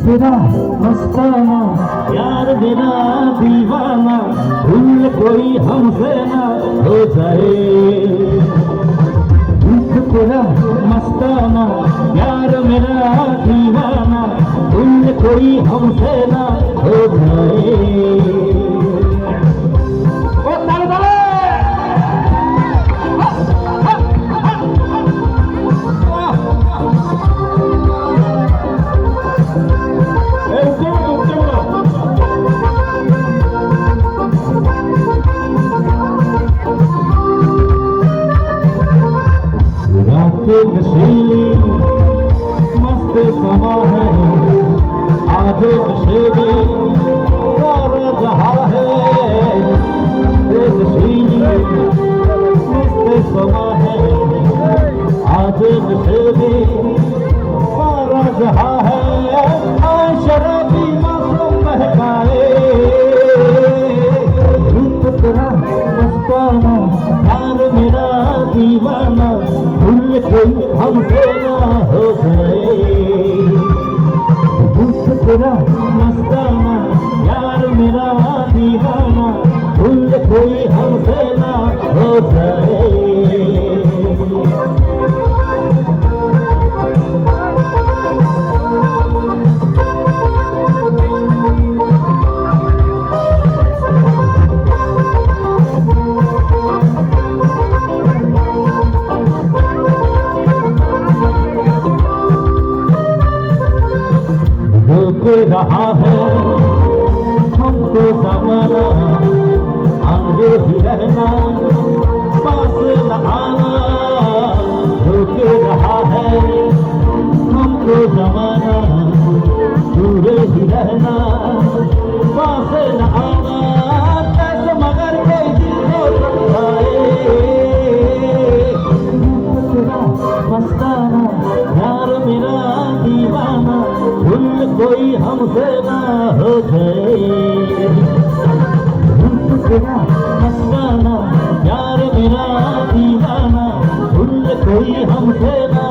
तेरा मस्ताना यार मेरा दीवाना, भूल कोई हमसे ना हो जाए। तेरा मस्ताना यार मेरा दीवाना, भूल कोई हमसे ना हो जाए। नशीली मस्त समा है, आज नशेबी सारा जहां है। नशीली मस्त समा है, आज नशेबी सारा जहां है। शराबी मौसम महकाए, रूप तेरा मस्ताना यार मेरा दीवाना, भूल कोई हमसे ना हो जाए। रूप तेरा मस्ताना यार मेरा दीवाना, भूल कोई हमसे ना हो जाए। रोक रहा है हमको ज़माना, आगे ही रहना पास न आना। रोक रहा है हमको ज़माना, दूर ही रहना पास न आना। कैसे मगर कोई दिल को समझाए, मस्ताना यार मेरा दीवाना, भूल कोई हमसे ना हो जाए। तेरा मस्ताना यार मेरा दीवाना, भूल कोई हमसे ना